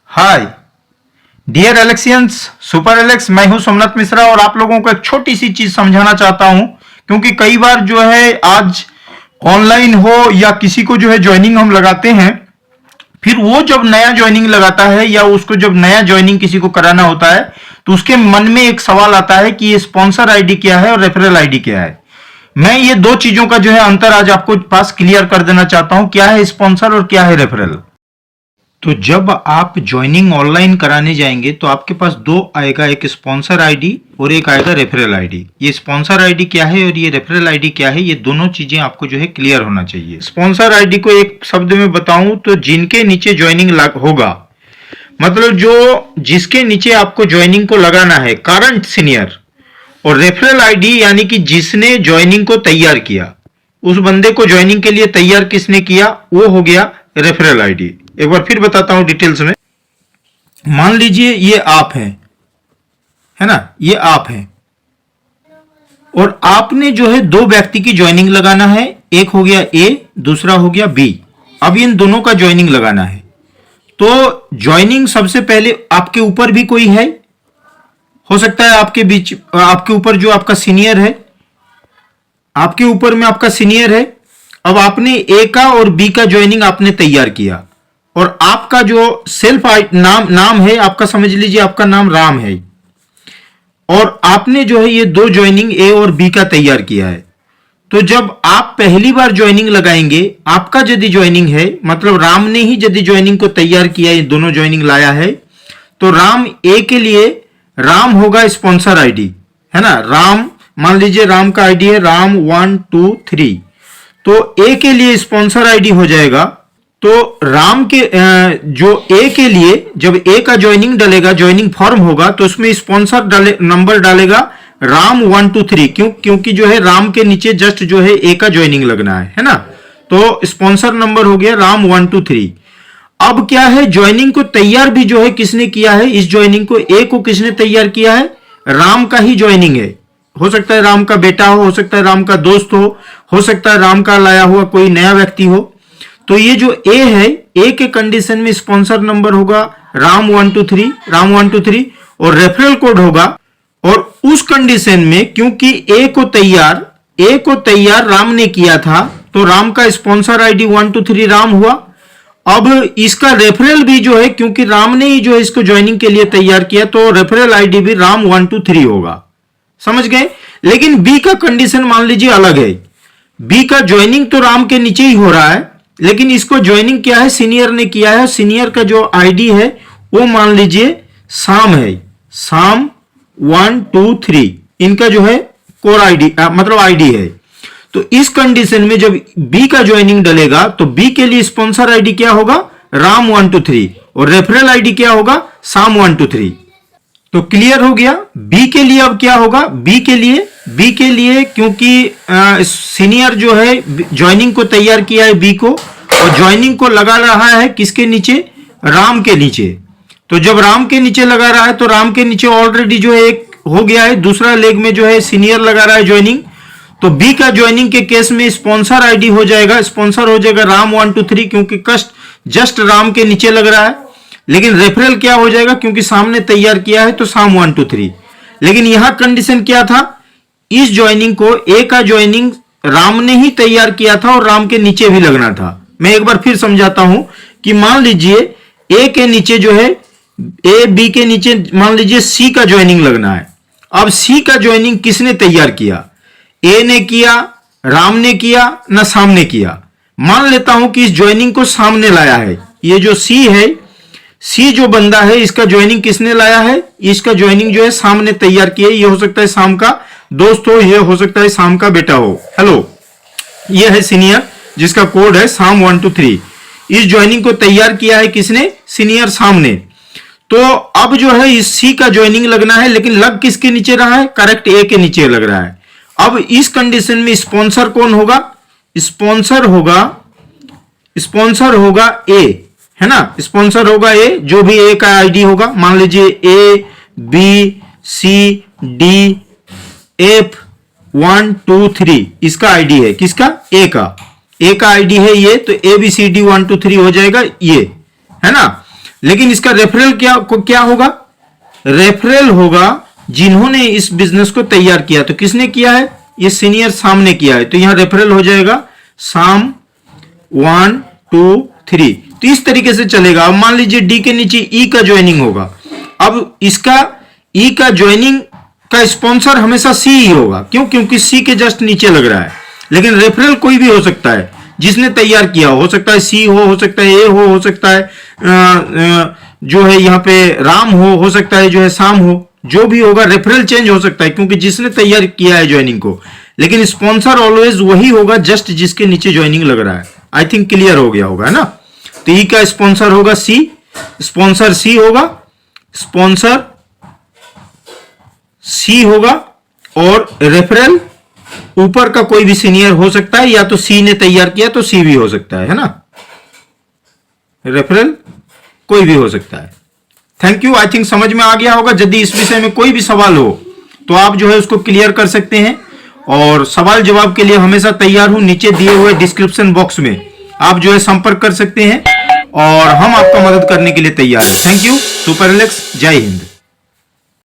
Hi dear एलेक्सियंस, super Alex, मैं हूं सोमनाथ मिश्रा और आप लोगों को एक छोटी सी चीज समझाना चाहता हूं क्योंकि कई बार जो है आज ऑनलाइन हो या किसी को जो है ज्वाइनिंग हम लगाते हैं, फिर वो जब नया ज्वाइनिंग लगाता है या उसको जब नया ज्वाइनिंग किसी को कराना होता है तो उसके मन में एक सवाल आता है कि ये स्पॉन्सर आईडी क्या है और रेफरल आईडी क्या है। मैं ये दो चीजों का जो है अंतर आज आपको पास क्लियर कर देना चाहता हूं, क्या है स्पॉन्सर और क्या है रेफरल। तो जब आप ज्वाइनिंग ऑनलाइन कराने जाएंगे तो आपके पास दो आएगा, एक स्पॉन्सर आईडी और एक आएगा रेफरल आईडी। ये स्पॉन्सर आईडी क्या है और ये रेफरल आईडी क्या है, ये दोनों चीजें आपको जो है क्लियर होना चाहिए। स्पॉन्सर आईडी को एक शब्द में बताऊं तो जिनके नीचे ज्वाइनिंग होगा, मतलब जो जिसके नीचे आपको ज्वाइनिंग को लगाना है, करंट सीनियर। और रेफरल आईडी यानी कि जिसने ज्वाइनिंग को तैयार किया, उस बंदे को ज्वाइनिंग के लिए तैयार किसने किया, वो हो गया रेफरल आईडी। एक बार फिर बताता हूं डिटेल्स में। मान लीजिए ये आप है ना, ये आप है और आपने जो है दो व्यक्ति की ज्वाइनिंग लगाना है, एक हो गया ए, दूसरा हो गया बी। अब इन दोनों का ज्वाइनिंग लगाना है तो ज्वाइनिंग सबसे पहले आपके ऊपर भी कोई है, हो सकता है आपके बीच, आपके ऊपर जो आपका सीनियर है, आपके ऊपर में आपका सीनियर है। अब आपने ए का और बी का ज्वाइनिंग आपने तैयार किया और आपका जो सेल्फ नाम है, आपका समझ लीजिए आपका नाम राम है और आपने जो है ये दो ज्वाइनिंग ए और बी का तैयार किया है। तो जब आप पहली बार ज्वाइनिंग लगाएंगे, आपका यदि ज्वाइनिंग है, मतलब राम ने ही यदि ज्वाइनिंग को तैयार किया, ये दोनों ज्वाइनिंग लाया है, तो राम ए के लिए राम होगा स्पॉन्सर आईडी, है ना। राम, मान लीजिए राम का आईडी है राम 1 2 3, तो ए के लिए स्पॉन्सर आईडी हो जाएगा। तो राम के जो ए के लिए जब ए का ज्वाइनिंग डालेगा, ज्वाइनिंग फॉर्म होगा, तो उसमें स्पॉन्सर नंबर डालेगा राम 1 2 3, क्योंकि जो है राम के नीचे जस्ट जो है ए का ज्वाइनिंग लगना है ना। तो स्पॉन्सर नंबर हो गया राम 1 2 3। अब क्या है, ज्वाइनिंग को तैयार भी जो है किसने किया है, इस ज्वाइनिंग को ए को किसने तैयार किया है, राम का ही ज्वाइनिंग है। हो सकता है राम का बेटा हो सकता है राम का दोस्त हो सकता है राम का लाया हुआ कोई नया व्यक्ति हो। तो ये जो ए है, ए के कंडीशन में स्पॉन्सर नंबर होगा राम 1 2 3, राम 1 2 3 और रेफरल कोड होगा। और उस कंडीशन में क्योंकि ए को तैयार राम ने किया था, तो राम का स्पॉन्सर आईडी 1 2 3 राम हुआ। अब इसका रेफरल भी जो है, क्योंकि राम ने ही जो है इसको ज्वाइनिंग के लिए तैयार किया, तो रेफरल आईडी भी राम 1 2 3 होगा। समझ गए। लेकिन बी का कंडीशन मान लीजिए अलग है। बी का ज्वाइनिंग तो राम के नीचे ही हो रहा है, लेकिन इसको ज्वाइनिंग क्या है, सीनियर ने किया है। सीनियर का जो आईडी है वो मान लीजिए साम है, साम 1 2 3, इनका जो है कोर आईडी मतलब आईडी है। तो इस कंडीशन में जब बी का ज्वाइनिंग डलेगा तो बी के लिए स्पॉन्सर आईडी क्या होगा, राम 1 2 3 और रेफरल आईडी क्या होगा, साम 1 2 3। तो क्लियर हो गया। बी के लिए अब क्या होगा, बी के लिए क्योंकि सीनियर जो है ज्वाइनिंग को तैयार किया है बी को, और ज्वाइनिंग को लगा रहा है किसके नीचे, राम के नीचे। तो जब राम के नीचे लगा रहा है तो राम के नीचे ऑलरेडी जो है एक हो गया है, दूसरा लेग में जो है सीनियर लगा रहा है ज्वाइनिंग। तो बी का ज्वाइनिंग के केस में स्पॉन्सर आईडी हो जाएगा, स्पॉन्सर हो जाएगा राम 1 2 3, क्योंकि जस्ट राम के नीचे लग रहा है। लेकिन रेफरल क्या हो जाएगा, क्योंकि सामने तैयार किया है तो साम 1 2 3। लेकिन यहां कंडीशन क्या था, इस ज्वाइनिंग को ए का ज्वाइनिंग राम ने ही तैयार किया था और राम के नीचे भी लगना था। मैं एक बार फिर समझाता हूं कि मान लीजिए ए के नीचे जो है, ए बी के नीचे मान लीजिए सी का ज्वाइनिंग लगना है। अब सी का ज्वाइनिंग किसने तैयार किया, ए ने किया, राम ने किया, ना सामने किया। मान लेता हूं कि इस ज्वाइनिंग को सामने लाया है, ये जो सी है, सी जो बंदा है, इसका ज्वाइनिंग किसने लाया है, इसका ज्वाइनिंग जो है सामने तैयार किया है। ये हो सकता है शाम का दोस्त हो, ये हो सकता है शाम का बेटा हो। हेलो, ये है सीनियर जिसका कोड है साम 1 2 3। इस ज्वाइनिंग को तैयार किया है किसने, सीनियर सामने। तो अब जो है इस सी का ज्वाइनिंग लगना है, लेकिन लग किसके नीचे रहा है, करेक्ट ए के नीचे लग रहा है। अब इस कंडीशन में स्पॉन्सर कौन होगा, स्पॉन्सर होगा ए, है ना। स्पॉन्सर होगा ए, जो भी ए का आईडी होगा, मान लीजिए A B C D F 1 2 3, इसका आईडी है किसका, ए का आईडी है ये, तो ए बी सी डी 1 2 3 हो जाएगा ये, है ना। लेकिन इसका रेफरल क्या होगा? रेफरल होगा जिन्होंने इस बिजनेस को तैयार किया। तो किसने किया है? ये सीनियर साम ने किया है, तो यहां रेफरल हो जाएगा साम 1 2 3। तो इस तरीके से चलेगा। अब मान लीजिए डी के नीचे ई का ज्वाइनिंग होगा। अब इसका ई का ज्वाइनिंग का स्पॉन्सर हमेशा सी ही होगा। क्यों? क्योंकि सी के जस्ट नीचे लग रहा है। लेकिन रेफरल कोई भी हो सकता है जिसने तैयार किया, हो सकता है सी हो सकता है ए हो सकता है जो है यहां पे राम हो सकता है जो है शाम हो, जो भी होगा रेफरल चेंज हो सकता है क्योंकि जिसने तैयार किया है ज्वाइनिंग को। लेकिन स्पॉन्सर ऑलवेज वही होगा जस्ट जिसके नीचे ज्वाइनिंग लग रहा है। आई थिंक क्लियर हो गया होगा ना। तो ई का स्पॉन्सर होगा सी, स्पॉन्सर सी होगा, स्पॉन्सर सी होगा, और रेफरल ऊपर का कोई भी सीनियर हो सकता है, या तो सी ने तैयार किया तो सी भी हो सकता है ना। रेफरल कोई भी हो सकता है। Thank you. आई थिंक समझ में आ गया होगा। यदि इस विषय में कोई भी सवाल हो तो आप जो है उसको क्लियर कर सकते हैं, और सवाल जवाब के लिए हमेशा तैयार हूं। नीचे दिए हुए डिस्क्रिप्शन बॉक्स में आप जो है संपर्क कर सकते हैं और हम आपका मदद करने के लिए तैयार हैं। Thank you. सुपर एलेक्स, जय हिंद।